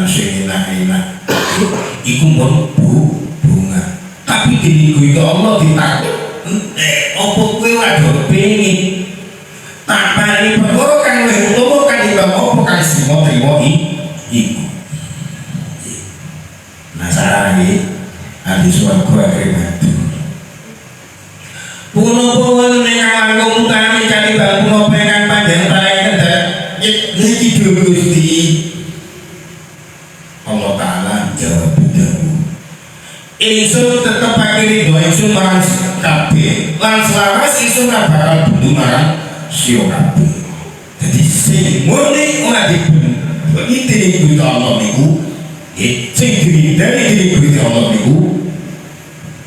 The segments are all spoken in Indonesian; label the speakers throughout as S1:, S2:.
S1: sing enak-enak iku pun bunga tapi diniku itu Allah ditakut apa kowe ora pengin takmani perkara kang luwih utama kan timbang apa kang sing trimo iku masalah iki ati swarga akhirate puno-puno ning langkung utami katimbang puno pengen panjang paling kendhat iki Gusti Allah Ta'ala jawab dawu ingsun tetep pakiri doa ingsun marang kabeh lan selaras ingsun ora bakal buntu marang sira kabeh dadi sing murni ora dibun iki Gusti Allah niku sing dari Gusti Allah niku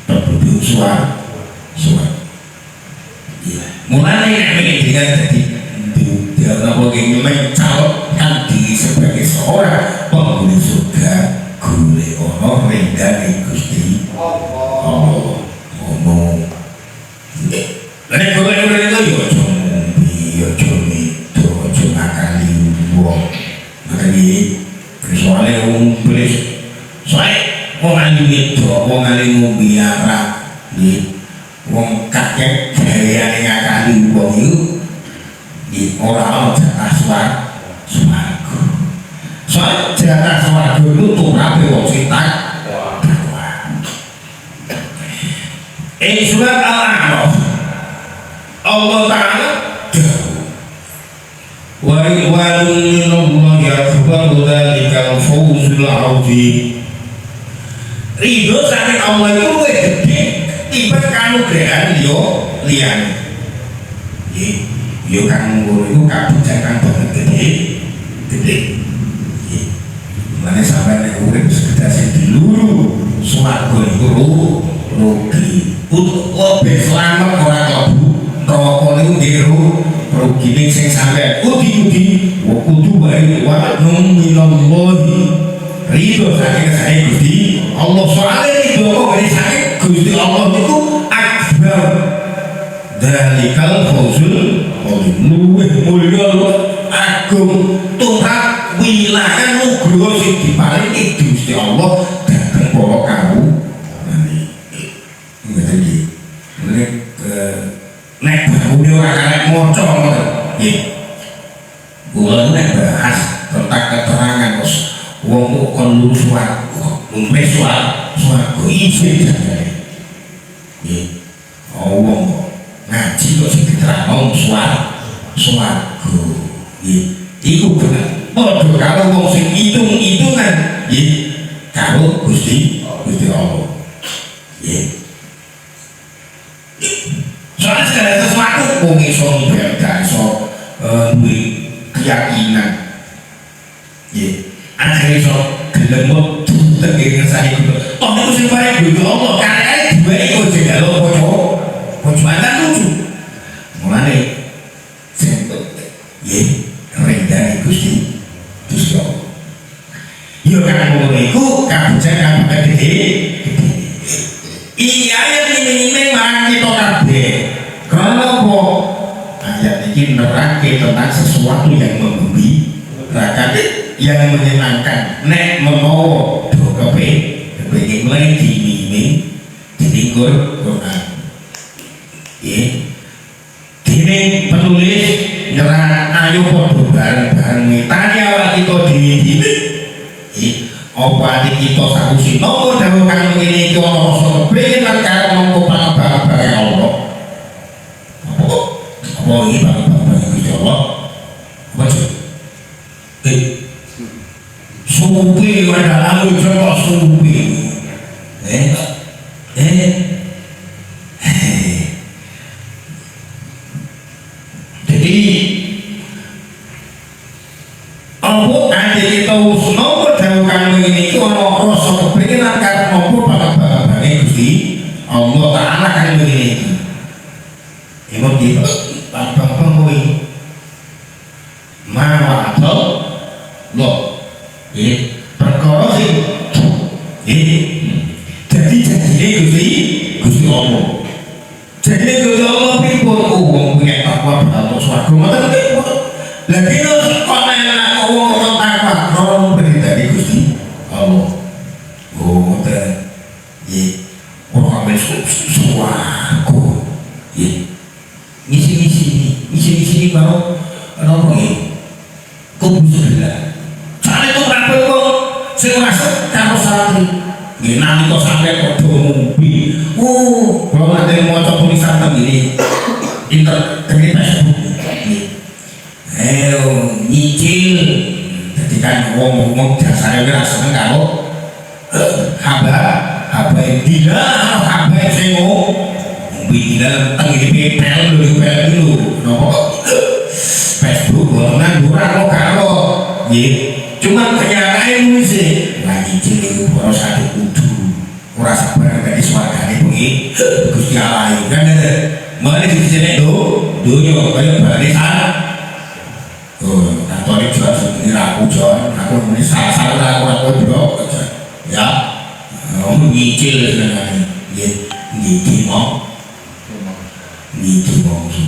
S1: terbudi suara mulane nek dengan dadi dia napa ki mencalonkan diri sebagai seorang penghuni surga golek ana rendane Gusti Allah ngomong nek golek itu yo aja itu aja ngakali wong makane soalnya wong belis soalnya wong ali itu wong ali ngombe arak wong kakek gayane ngakali wong itu orang jatah swarga soalnya jatah swarga itu turape wong sing takwa surat Al-A'raf Allah Ta'ala wa ridwanun minallahi akbaru dzalikal fawzul 'adzim ridho saking Allah itu luwih gedhe timbang kanugrahan liyane yo kang ngono iku kabijakan banget gede mana sampai nek urip sekedar sing diluru swarga iku rugi untuk lebih selamat ora klebu neraka niku nggih rugi sing sampai ugi wa kudu wae wa minallahi ridho saking saya Gusti Allah soalnya ridho kok dari saking Gusti Allah niku akbar dalikal fawzul luwih mulya agung tumrap wilayah nugroho sing diparingi Gusti Allah dhateng para kawulane ngene nek baune ora karek maca ngoten nggih kula nek bahas tentang keterangan terus wong kon lurus wae swarga iki jane nggih wong ngaji kok sing diterangno swarga nggih iku bener padha karo wong sing itung-itungan nggih karo Gusti Allah nggih soalnya segala sesuatu wong iso ibadah iso duwe keyakinan nggih akhire iso gelem tegir ngersani kudu toh niku sing paring Gusti Allah karek duwe iku jendalo Pocmatan lucu mulane sing nggih rendane Gusti Allah yo kan ngono iku kabijakan gede iya yang ini marang kita kabeh karena apa ayat ini nerangke tentang sesuatu yang membumi-bangkit yang menyenangkan nek menawa do kepengin mulai dimimi ditinggur Quran dene penulis nyerang ayo padha bareng-bareng mitani awak kita dhewe apa ati kita sakusi nampa dawuh kang ngene iki ana rasa kepengin lan karo nampa pangabar Allah apa iki pangabar Gusti Allah baca supi ada alu coba supi jadi apa ade kita usno dawuh kang ngene iki ana rasa kepengin lan karo nampa pangabar Gusti Allah Ta'ala kang ngene iki emang di bang kuwi mawatol lo perkara sing jadi Gusti Allah jadi Gusti Allah pripun wong punya takwa bakal swarga ngoten lagi kok enak wong takwa karo perintah Gusti Allah. Oh, ngoten. Nggih. Ora ambil suwaku. Nggih. Ngisi baru napa nggih? Kubu sebelah. Soale kok kabeh kok sing masuk karo santri. Nggih nalika sampe padha ngombe. Oh, kula nate maca tulisan teng ngene. Internet Facebook. Nggih. Nyicil. Dadi kan wong-wong dasare ora seneng karo haba dina haba sing bila teng iki PPL lho nopo Facebook borongan ora karo nggih cuma kenyataane wis lagi cilik ora satu kudu ora sabar nek swargane bengi Gusti Allah kan male dijene donya kaya barisan oh katone jual sendiri aku Jon aku muni salah aku bro ya nyicil senengane nggih mau niki bangsa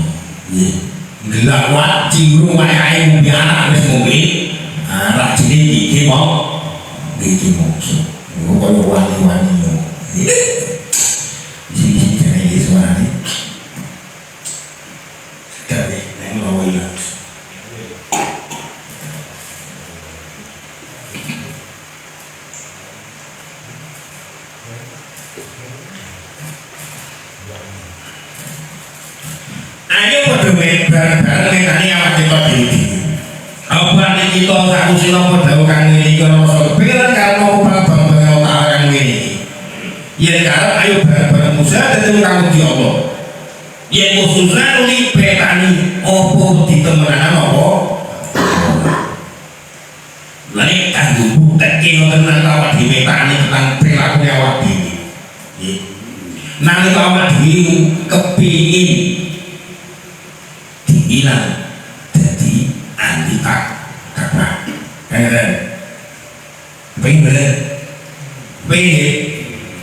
S1: nggih gelak wajib rumah ae ngombe anak wis ngombe anak cilik iki mau niki bangsa kaya wani-wani yo iki kene suarane kabeh nang lawe ya ayo padha bareng-bareng nekani awak kita dhewe. Apa nek kita satu sila padha kang ngene iki rasa kepikiran karo bang-bang kang ngene. Yen karep ayo bareng-bareng usaha dadi kang Gusti Allah. Yen usaha nuli petani opo ditemenan apa? Lek kanggo buktekke ngoten nang awak dhewe petani tentang perilaku awak dhewe. Nggih. Nalika awak dhewe kepingin hilang jadi anti kakak pengen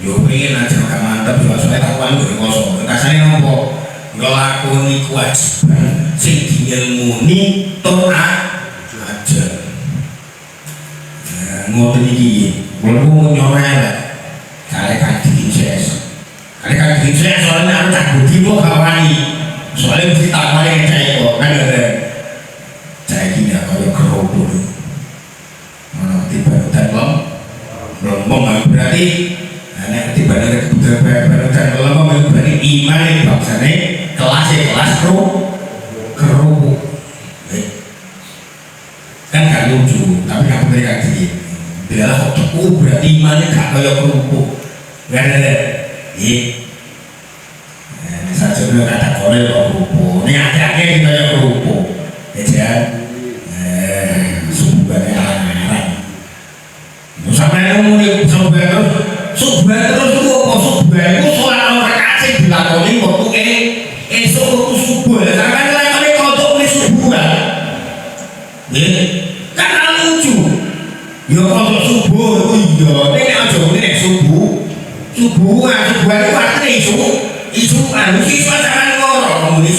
S1: yo pengen aja gak mantep soalnya takuan gue kosong kasarnya nopo ngelakoni kewajiban sing diilmuni aja ngoten iki walaupun nyorel kare kaki saya soalnya aku tak budi kok kawani soalnya mesti tak main cahaya kok kan ada cahaya gini kalau kerobol tiba-tiba lombong berarti tiba-tiba lombong berarti iman yang bangsanya kelas kerobol kan gak lucu tapi gak boleh kayak gini biarlah otakku berarti imannya gak kayak kerobol gak ada saja udah kata kolel kok kerupuk ini akhir-akhir kita ya kerupuk ya subuhannya alang-alang sampai ngomongin subuhan terus itu apa subuhan itu soal orang kasih dilakoni waktu esok waktu subuh sampai dilakoni untuk beli subuhan kan lucu ya untuk subuh itu iya ini aja ini subuhan itu artinya isu pasangan loro ngomongin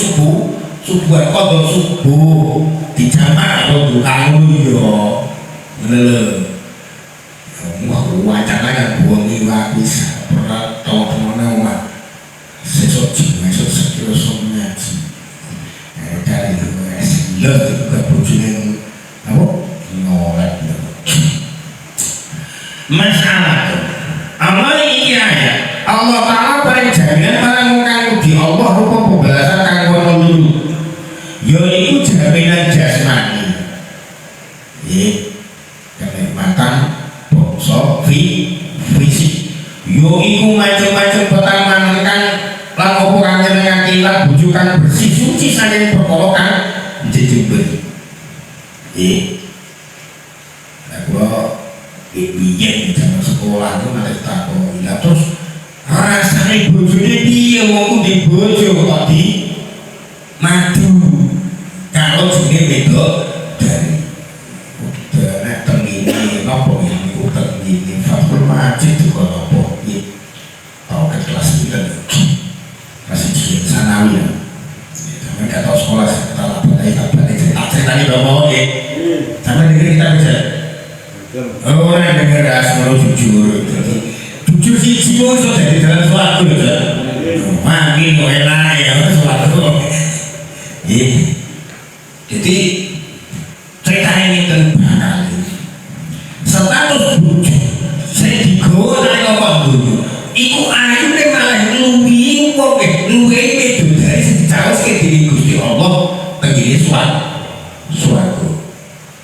S1: subuhan kodok subuh dijamak atau tukang yo ngene lho wacana kan buangi lapis berat tau kemana wah sesok sekilo somnyaji dari itu lo juga bujungin apa ngolek masalah Allah ini ayat Allah Ta'ala paling jaminan marang kang di Allah rupa pembalasan kang kono luru yaiku jaminan jasmani kenikmatan bangsa fisik yaiku macam-macam pertama kang lan opo kang nyenengake kilat bujukan bersih suci saking perkara kang jejember nah kula biyen zaman sekolah itu nanti takon terus rasanya bojone piye wong di bojo kok di madu kalau jenenge beda dari nek tengene napa yang iku tengene Fathul Majid kok napa iki tau ke kelas 9 kelas 1 sanawi ya sampe gak tau sekolah tak cerita-cerita bapak iki sampe kita bisa oh nek ngeras ngono jujur. Jujur siji wong iso dadi dalan swarga lho. Makin kok enak ya swarga. Nggih. Jadi cerita ini tentang status bojo saya digowo nang kok dulu iku ayune malah luwih wong luwih itu dari sejawas ke diri Gusti Allah tenggine swarga.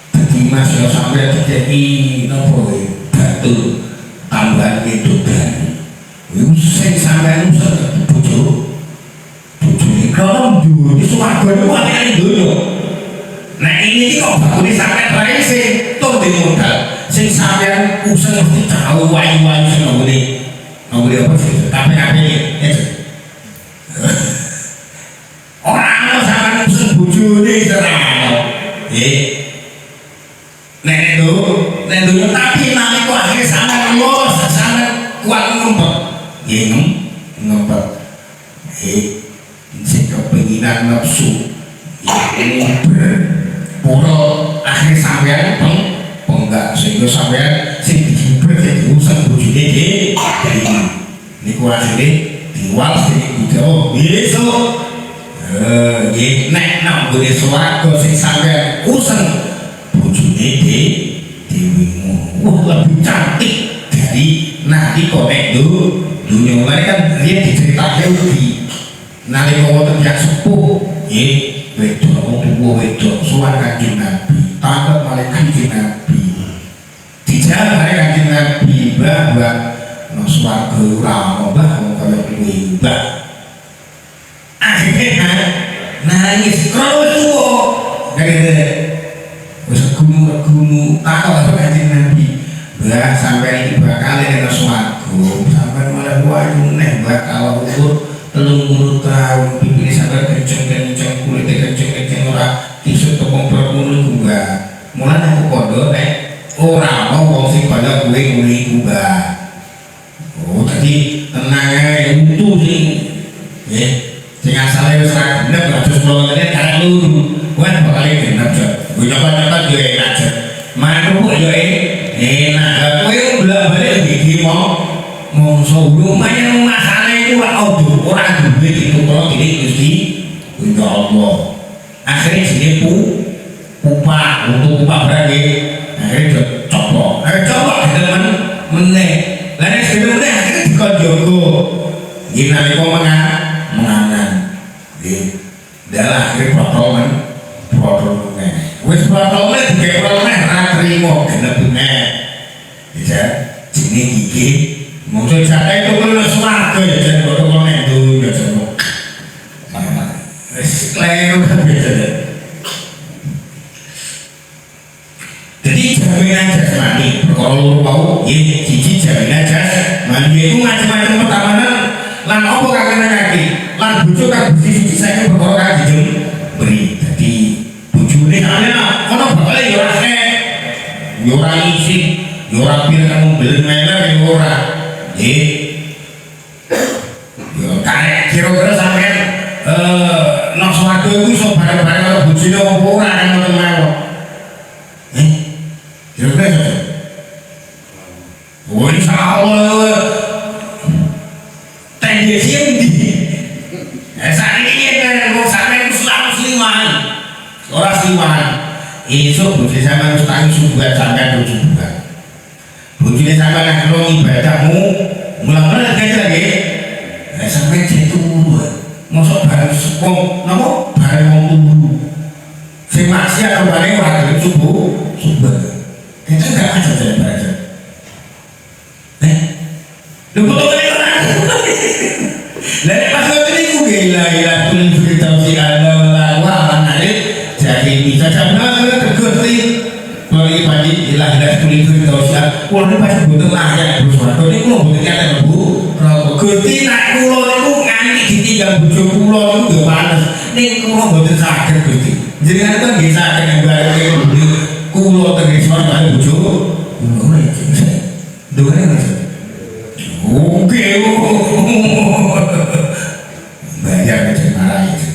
S1: Dadi Mas yo sampe dadi napa batu tambahan kedodan. Iku sing sampeyan bojo bojone kalau nduk di swarga iku akeh donya. Nah ini kok bakune sampeyan bae sing tuh di modal sing sampeyan usaha mesti tahu wayu-wayu sing ngene. Ngene apa sih? Kabeh-kabeh iki. Ora ana sampeyan usaha bojone serano. Nggih. Nek nduk tapi nalika akhire sampeyan lulus sampeyan kuat ngempet. Nggih ngempet. Sing kepinginan nafsu. Ini pura akhir sampean penggak sehingga sampean sing dijubret jadi urusan bojone dhewe dari niku asline diwal sing kudu besok nggih nek nang gone swarga sing sampean urusan bojone dhewe wah lebih cantik dari nalika nek dunya mari kan riyen diceritake di nalika wonten yang sepuh nggih wedok wong tuwa wedok sowan Kanjeng Nabi takut malih Kanjeng Nabi dijawab malih Kanjeng Nabi bahwa nang swarga ora ono mbah wong kaya kuwi mbah akhirnya nangis krono tuwa ngene wis gunu takut Kanjeng Nabi mbah sampai iki bakal nang swarga sampai malah wayu neh bakal umur 30 tahun pipine sampai kenceng-kenceng kulite kenceng-kenceng ora iso tepung perkunu iku mbak mulane aku kondo nek ora ana wong sing kaya kowe ngene iku mbak oh dadi tenang ae untu sing nggih sing asale wis ra genep terus mlone karek luru kuwi bakal genep yo nyoba-nyoba yo enak aja manuk yo enak kowe bolak-balik iki mau mongso lumayan masalah itu orang duwe itu kalau gini Gusti ya Allah akhirnya sini pupa untuk pupa berarti akhirnya coba kita meneh lainnya sini meneh akhirnya dikon jogo gini kok mengangan dalam akhirnya protol meneh wis protol meneh dikaya protol meneh terima genep meneh bisa sini gigi maksud saya itu kalau swarga ya jangan protokol itu ya semua klaim kan biasa jadi jaminan jasmani kalau mau ya cici jaminan jasmani itu macam-macam pertama lan apa kakek kaki lan bujuk kan besi saya perkara kan beri jadi bujune sampeyan ono bakal ya ora ya ora isi ya ora pil kamu beli meler ya ora yo karek kira-kira sampean nang swarga iku iso bareng-bareng karo bojone apa ora kan ngoten mawon. Kira-kira oh insyaallah tendensi endi? Sakniki yen wong sampean selalu sliwahan. Ora sliwahan. Esuk bojone sampean wis tangi subuhan sampean subuhan. Bojone sampean nek karo ibadahmu mulai lagi sampai jatuh masuk bareng sepong nama bareng wong turu si maksiat kembali orang subuh kita enggak ada dari bareng lu betul kan orang lalu pas waktu ini ku gila kulit beritahu si Allah wah menarik jadi bisa sampai tergerti kalau ini pagi ilah kulit beritahu si Allah kalau pasti butuh layak bersuara ini kalau butuhnya ada bu gerti nak kulo itu nganti ditinggal bojo kulo itu gak panas ini kulo butuh sakit gerti jadi kan bisa sakit yang baru kulo tergisor dari bojo kulo ya bisa doanya gak sih oke bayar aja marah itu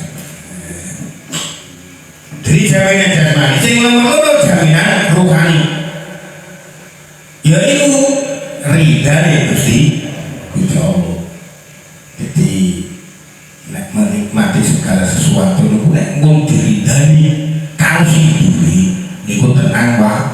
S1: jadi jaminan jasmani sing nomor jaminan rohani ya itu ridane Gusti Allah. Jadi nek menikmati segala sesuatu niku nek wong diridani karo sing duwe niku tenang wae.